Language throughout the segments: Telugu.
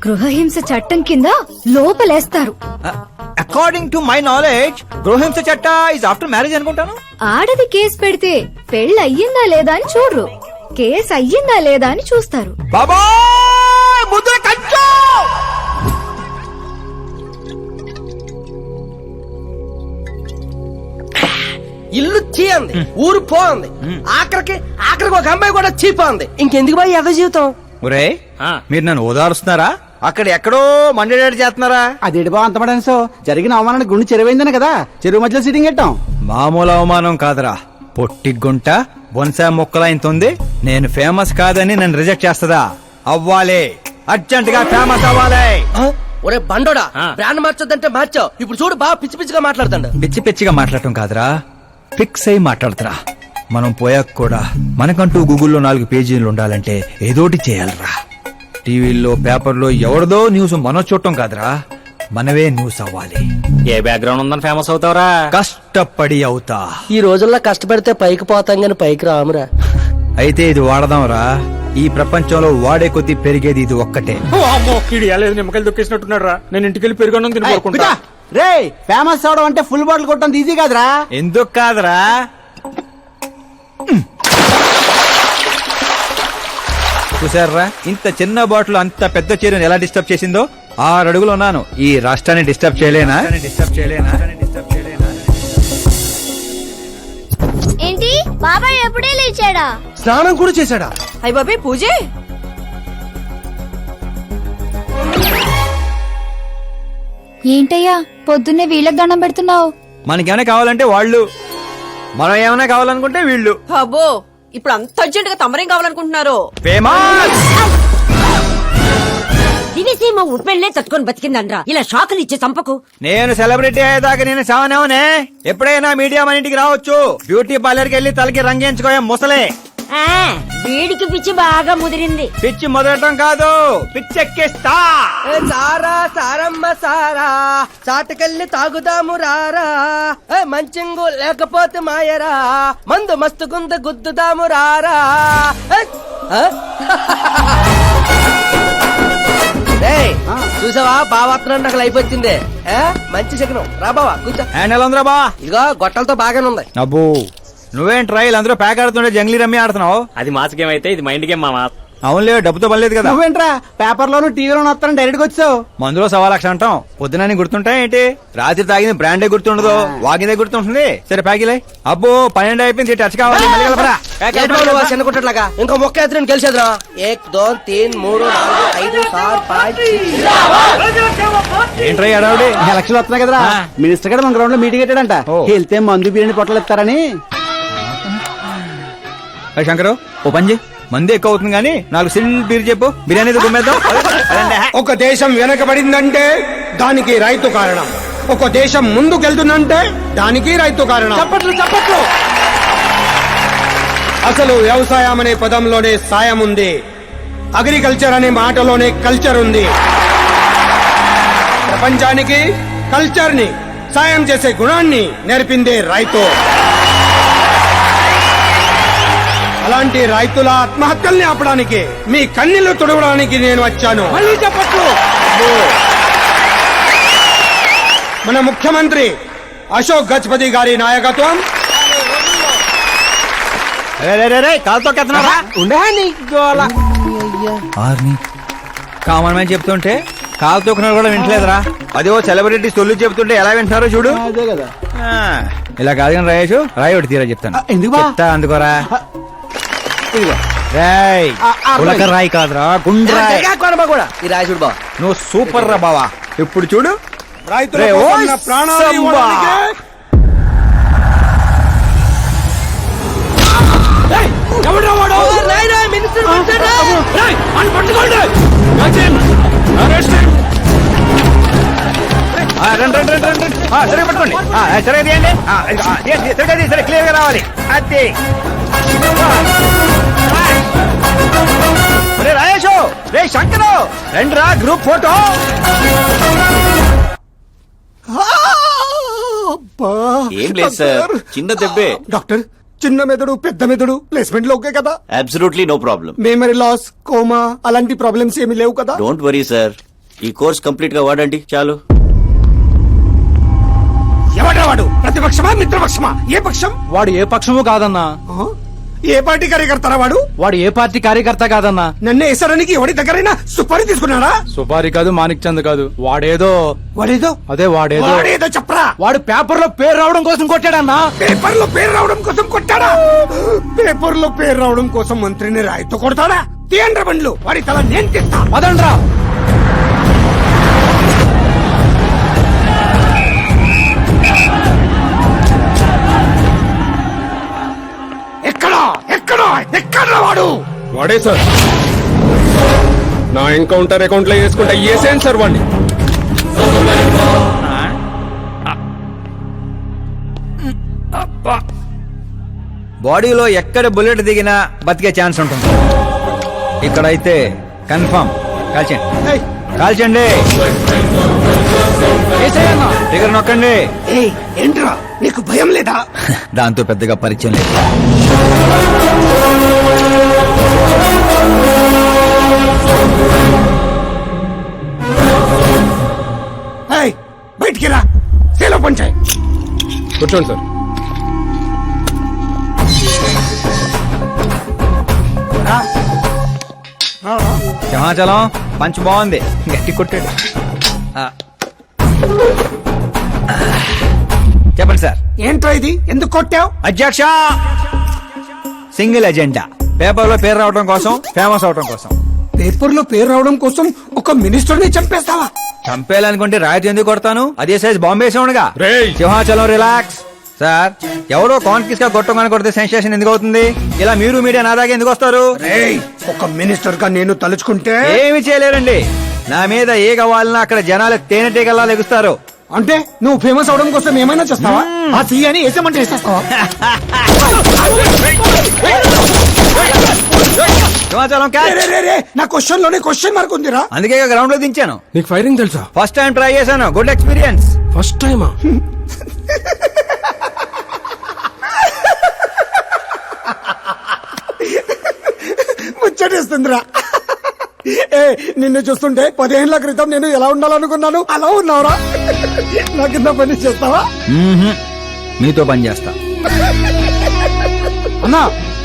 గృహహింస చట్టం కింద లోపలేస్తారు. అకార్డింగ్ టు మై నాలెడ్జ్ గృహహింస చట్ట ఇస్ ఆఫ్టర్ మ్యారేజ్ అనుకుంటాను. ఆడది కేసు పెడితే పెళ్లి అయ్యిందా లేదా అని చూడరు, కేసు అయ్యిందా లేదా అని చూస్తారు. బాబా ముద్ర కంచు. ఇల్లు చీయంది, ఊరు పోంది, ఆఖరికి ఒక అమ్మాయి కూడా చీపోంది. ఇంకెందుకు బాయ్ ఎద జీవితం? ఒరే మీరు నన్ను ఓదారుస్తున్నారా? అక్కడ ఎక్కడో మండేడాడు చేస్తున్నారా? అదేటి బా అంతమడాను సో జరిగిన అవమానానికి గుండె చెరువైందనే కదా చెరువు మధ్యలో సిట్టింగ్ పెట్టాం. మామూలు అవమానం కాదురా, పొట్టి గుంట బొన్సా మొక్కలైంతుంది. నేను ఫేమస్ కాదని నన్ను రిజెక్ట్ చేస్తదా? అవ్వాలి, అర్జెంట్ గా ఫేమస్ అవ్వాలి. ఒరే బండోడా, బ్రాండ్ మార్చొద్దంటే మార్చావు. ఇప్పుడు చూడు బాగా పిచ్చి పిచ్చిగా మాట్లాడుతాడు. పిచ్చి పిచ్చిగా మాట్లాడటం కాదురా, ఫిక్స్ అయి మాట్లాడుతురా. మనం పోయాక కూడా మనకంటూ గూగుల్లో 4 పేజీలు ఉండాలంటే ఏదోటి చేయాలరా. టీవీల్లో పేపర్లో ఎవరిదో న్యూస్ మనం చూడటం కాదురా, మనవే న్యూస్ అవ్వాలి. ఏ బ్యాక్గ్రౌండ్ ఉందని ఫేమస్ అవుతావరా? కష్టపడి అవుతా. ఈ రోజుల్లో కష్టపడితే పైకి పోతాం గాని పైకి రామురా. అయితే ఇది వాడదాంరా. ఈ ప్రపంచంలో వాడే కొద్ది పెరిగేది ఇది ఒక్కటే. నిమ్మకాయలు దొక్కేసినట్టున్నాడు రా. నేను ఇంటికి వెళ్ళి పెరుగొన్నం తినుకుంటా. రే ఫేమస్ అవడం అంటే ఫుల్ బాటిల్ కొట్టడం ఈజీ కాదురా. ఎందుకు కాదురా? చూసారా ఇంత చిన్న బాటిల్ అంత పెద్ద చీరను ఎలా డిస్టర్బ్ చేసిందో? 6 అడుగులు ఉన్నాను. ఈ రాష్ట్రాన్ని డిస్టర్బ్ చేయలేనా? ఏంటి బాబాయ్ ఎప్పుడే లేచాడా? స్నానం కూడా చేశాడా? అయ్య బాబాయ్ పూజే. ఏంటయ్యా పొద్దున్నే వీళ్ళకి దండం పెడుతున్నావు? మనకేమైనా కావాలంటే వాళ్ళు, మనం ఏమైనా కావాలనుకుంటే వీళ్ళు. అబ్బో ఇప్పుడు అంత అర్జెంట్ గా తమరేం కావాలనుకుంటున్నారు? ఫేమస్. దివిసీమ ఉప్పెళ్లే తట్టుకొని బతికిందనరా, ఇలా షాకులు ఇచ్చే చంపకు. నేను సెలబ్రిటీ అయ్యేదాకా నేను సావనేవనే. ఎప్పుడైనా మీడియా మన ఇంటికి రావచ్చు. బ్యూటీ పార్లర్కి వెళ్ళి తలకి రంగేయించుకోయా ముసలే. వీడికి పిచ్చి బాగా ముదిరింది. పిచ్చి మొదలటం కాదు, పిచ్చెక్కిస్తా. సారా సారమ్మ సారా, చాటకెళ్ళి తాగుదాము రారా. మంచింగు లేకపోతే మాయరా, మందు మస్తు గుంద గుద్దుదాము రారా. చూసావా బావాత్రం నాకు లైఫ్ వచ్చింది. మంచి శకనం. రా బావా కూర్చో. హ్యాండ్ ఎలా ఉందిరా బా? ఇదిగో గొట్టలతో బాగానే ఉంది. అబ్బో నువ్వేం ట్రైల్ అందరూ ప్యాక్ ఆడుతుండే జంగ్లీ రమ్మి ఆడుతున్నావు. అది మాస్ గేమ్ అయితే ఇది మైండ్ గేమ్ మామా. అవునులే, డబ్బుతో పర్లేదు కదా. నువ్వేంట్రా పేపర్ లోను టీవీలోను వస్తాను డైరెక్ట్ గా వచ్చావు. మందులో 1,00,000 అంటాం. పొద్దునని గుర్తుంటాయి ఏంటి? రాత్రి తాగింది బ్రాండే గుర్తుండదు, వాగిందే గుర్తుంటుంది. సరే ప్యాకిలే. అబ్బో 12 అయిపోయింది, టచ్ కావాలి. చిన్న కుట్టట్లాగా ఇంకో మొక్క ఎత్తుని గెలిచేద్రా. 1 2 3 4 5 7 5 ఏంట్రై అడావుడి? ఎలక్షన్లు వస్తున్నాయి కదరా, మినిస్టర్ గారు మన గ్రౌండ్ లో మీటింగ్ పెట్టాడంట. వెళ్తే మందు బిర్యానీ పొట్టలు ఇస్తారని. శంకరు ఓ పని చేయి, మంది ఎక్కువ అవుతుంది కానీ 4 సిల్ బీర్ చెప్పు, బిర్యానీ గుమ్మేద్దాం. ఒక దేశం వెనకబడిందంటే దానికి రైతు కారణం. ఒక దేశం ముందుకెళ్తుందంటే దానికి రైతు కారణం. చప్పట్లు చప్పట్లు. అసలు వ్యవసాయం అనే పదంలోనే సాయం ఉంది, అగ్రికల్చర్ అనే మాటలోనే కల్చర్ ఉంది. ప్రపంచానికి కల్చర్ ని, సాయం చేసే గుణాన్ని నేర్పిందే రైతు. అలాంటి రైతుల ఆత్మహత్యల్ని ఆపడానికి, మీ కన్నీళ్లు తుడవడానికి నేను వచ్చాను. మళ్ళీ చెప్పట్లు. మన ముఖ్యమంత్రి అశోక్ గజపతి గారి నాయకత్వం. కాలుతో కెత్తనారా? కామన్ మ్యాన్ చెప్తుంటే కాలు తొక్కున్నారు కూడా వింటలేదురా. అదే సెలబ్రిటీ సొల్లు చెప్తుంటే ఎలా వింటున్నారో చూడు. అదే కదా. ఇలా కాదు కానీ రాయేషు, రాయి ఒకటి తీరా చెప్తాను. ఎందుకు చెప్తా అందుకోరా. రాయి కాదురా, గుండ్రాయి. కూడా ఈ రాజుడు బావ నువ్వు సూపర్ రా బావా. ఇప్పుడు చూడు, రైతుల కోసం నా ప్రాణాలు ఇవ్వడానికే. సరే పట్టుకోండి, సరే తీయండి. సరే క్లియర్ గా రావాలి. అది రే రాయేషు, రే శంకరు, రండిరా గ్రూప్ ఫోటో. ఏం లేదు సార్, చిన్న దెబ్బే. డాక్టర్ చిన్న మెదడు పెద్ద మెదడు ప్లేస్మెంట్ లో ఓకే కదా? Absolutely no problem. Memory loss, coma అలాంటి ప్రాబ్లమ్స్ ఏమీ లేవు కదా? డోంట్ వరీ సార్, ఈ కోర్స్ కంప్లీట్ గా వాడండి చాలు. ఎవడా వాడు? ప్రతిపక్షమా మిత్రపక్షమా? ఏ పక్షం? వాడు ఏ పక్షము కాదన్నా. ఆ? ఏ పార్టీ కార్యకర్తారా వాడు? వాడు ఏ పార్టీ కార్యకర్త కాదన్నా. నన్ను వేసడానికి ఎవడి దగ్గరైనా సుపారీ తీసుకున్నాడా? సుపారి కాదు, మాణిక్ చంద్ కాదు. వాడేదో వాడేదో వాడేదో చెప్పరా. వాడు పేపర్ లో పేరు రావడం కోసం కొట్టాడన్నా. పేపర్ లో పేరు రావడం కోసం కొట్టాడా? పేపర్ లో పేరు రావడం కోసం మంత్రిని రాయితో కొడతాడా? తీయండ్ర బండ్లు, వాడి తల నేను తీస్తా. పదండ్రా. ఎక్కడా ఎక్కడా ఎక్కడా వాడు? వాడే సార్, నా ఎన్కౌంటర్ అకౌంట్ లో వేసుకుంటా వేసేయండి సార్ వాడిని. బాడీలో ఎక్కడ బుల్లెట్ దిగినా బతికే ఛాన్స్ ఉంటుంది. ఇక్కడైతే కన్ఫర్మ్. కాల్చండి ఏయ్, కాల్చండి, దగ్గర నొక్కండి. ఏయ్, ఏంట్రా నీకు భయం లేదా? దాంతో పెద్దగా పరిచయం లేదు. ఏయ్, బయటికి రా, సేలో పంచాయి. కూర్చోండి సార్. సింహాచలం పంచ్ బాగుంది, గట్టి కొట్టాడు. ఆ. చెప్పండి సార్. ఏంట్రా ఇది? ఎందుకు కొట్టావు? అధ్యక్ష, సింగిల్ ఎజెండా, పేపర్ లో పేరు రావడం కోసం, ఫేమస్ అవడం కోసం. పేపర్ లో పేరు రావడం కోసం ఒక మినిస్టర్ ని చంపేస్తావా? చంపేయాలనుకుంటే రాయితీ ఎందుకు కొడతాను? అదే సైజ్ బాంబే సౌండ్గా. రేయ్. సింహాచలం రిలాక్స్. సార్, ఎవరో కాన్ఫిస్ గా కొట్టగానే కొడితే సెన్సేషన్ ఎందుకు అవుతుంది? ఇలా మీరు మీడియా నా దాకా ఎందుకు వస్తారు? రేయ్, ఒక మినిస్టర్ గా నేను తలుచుకుంటే ఏమి చేయలేరండి. నా మీద ఏ కావాలన్నా అక్కడ జనాలు తేనెటీగల్లా లెగుస్తారు. అంటే నువ్వు ఫేమస్ అవడం కోసం ఏమైనా చేస్తావా? ఆ సీఎని వేసేమంటే వేసేస్తావా? సింహాచలం రే, రే, రే, రే, నా క్వశ్చన్ లోనే క్వశ్చన్ మార్క్ ఉందిరా. అందుకే గ్రౌండ్ లో దించాను. నీకు ఫైరింగ్ తెలుసా? ఫస్ట్ టైం ట్రై చేశాను, గుడ్ ఎక్స్పీరియన్స్. ఫస్ట్ టైమా? ముచ్చటేస్తుందిరా. ఏ, నిన్ను చూస్తుంటే 10 ఏళ్ల క్రితం నేను ఎలా ఉండాలనుకున్నాను అలా ఉన్నావురా. నా కింద పని చేస్తావా? మీతో పని చేస్తా. అన్నా,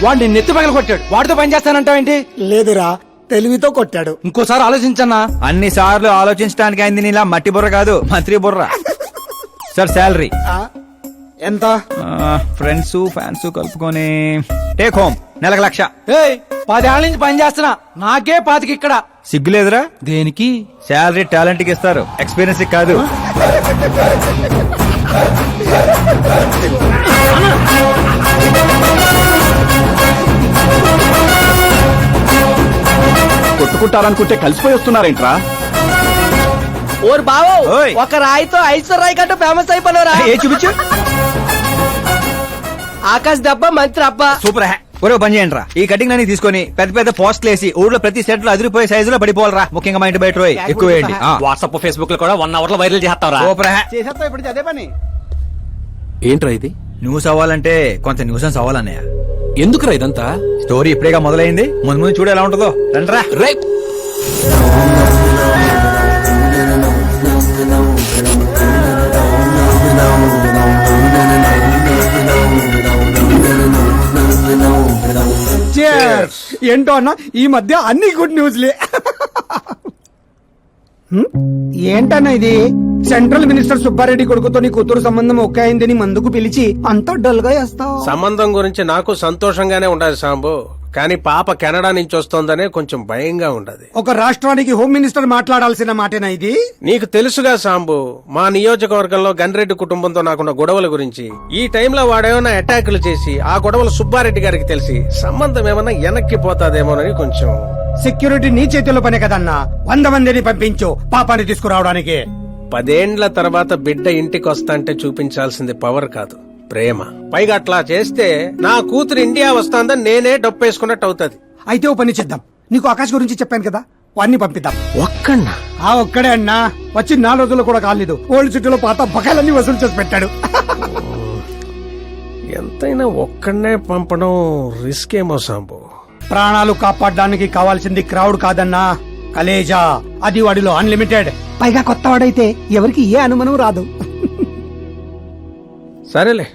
వాడిని నెత్తి పగల కొట్టాడు. వాడితో పని చేస్తానంటావేంటి? లేదురా, తెలివితో కొట్టాడు. ఇంకోసారి ఆలోచించన్నా. అన్ని సార్లు ఆలోచించడానికి అయింది నీలా మట్టి బుర్ర కాదు, మంత్రి బుర్ర. సార్, శాలరీ ఆ, ఎంత? ఫ్రెండ్స్ ఫ్యాన్స్ కలుపుకొని టేక్ హోమ్ నెలకు 1,00,000. ఏయ్, 10 ఏళ్ల నుంచి పని చేస్తున్నా, నాకే 25 ఇక్కడ. సిగ్గులేదురా? దేనికి? శాలరీ టాలెంట్ కి ఇస్తారు, ఎక్స్పీరియన్స్ కి కాదు. కొట్టుకుంటారనుకుంటే కలిసిపోయి వస్తున్నారేంట్రా? ఓరు బావో, ఓయ్. ఒక రాయితో ఐశ్వర్ రాయ్ కంటూ ఫేమస్ అయిపోయినరా? ఏ చూపించు. ఆకాశ్ దెబ్బ మంత్రి అబ్బా. సూపర్ హ్యా. ఒరే పని చేయండి రా, ఈ కటింగ్ అన్ని తీసుకొని పెద్ద పెద్ద పోస్టులు వేసి ఊర్లో ప్రతి సెట్ లో అదిరిపోయే సైజులో పడిపోవాలరా. ముఖ్యంగా మా ఇంటి బయట రోయ్ ఎక్కువ వేయండి. వాట్సాప్ ఫేస్బుక్ లో కూడా 1 hour లో వైరల్ చేస్తారా? సూపర్ హ్యా. చేసేస్తా ఇప్పుడు అదే పని. ఏంట్రా ఇది? న్యూస్ అవ్వాలంటే కొంత న్యూసెన్స్ అవ్వాలన్నయ్య. ఎందుకురా ఇదంతా? స్టోరీ ఇప్పుడేగా మొదలైంది, ముందు ముందు చూడు ఎలా ఉంటుందో. రండ్రా. రే, Cheers. ఏంటో అన్న, ఈ మధ్య అన్ని గుడ్ న్యూస్లే. ఏంటన్నా ఇది? సెంట్రల్ మినిస్టర్ సుబ్బారెడ్డి కొడుకుతో నీ కూతురు సంబంధం ఒకే అయిందని మందుకు పిలిచి అంతా డల్ గా వేస్తావు. సంబంధం గురించి నాకు సంతోషంగానే ఉండదు సాంబు, కానీ పాప కెనడా నుంచి వస్తోందనే కొంచెం భయంగా ఉండదు. ఒక రాష్ట్రానికి హోమ్ మినిస్టర్ మాట్లాడాల్సిన మాటేనా ఇది? నీకు తెలుసుగా సాంబు, మా నియోజకవర్గంలో గన్రెడ్డి కుటుంబంతో నాకున్న గొడవల గురించి. ఈ టైంలో వాడేమైనా అటాకులు చేసి ఆ గొడవలు సుబ్బారెడ్డి గారికి తెలిసి సంబంధం ఏమన్నా వెనక్కి పోతాదేమోనని కొంచెం. సెక్యూరిటీ నీ చేతిలో పనే కదన్నా. 100 మందిని పంపించు పాపాన్ని తీసుకురావడానికి. 10 ఏండ్ల తర్వాత బిడ్డ ఇంటికి వస్తాంటే చూపించాల్సింది పవర్ కాదు, ప్రేమ. పైగా అట్లా చేస్తే నా కూతురు ఇండియా వస్తాందని నేనే డప్పేసుకున్నట్టు అవుతుంది. అయితే ఓ పని చేద్దాం, నీకు ఆకాశ్ గురించి చెప్పాను కదా, వాడిని పంపిద్దాం. ఒక్కన్నా? ఆ ఒక్కడే అన్నా, వచ్చి 4 రోజులు కూడా కాలేదు. ఓల్డ్ సిటీలో పాత బకాయిలన్నీ వసూలు చేసి పెట్టాడు. ఎంతైనా ఒక్కడనే పంపడం రిస్క్ ఏమో సాంబు. ప్రాణాలు కాపాడడానికి కావాల్సింది క్రౌడ్ కాదన్నా, కలేజా. అది వాడిలో అన్లిమిటెడ్. పైగా కొత్తవాడైతే ఎవరికి ఏ అనుమానం రాదు. సరేలే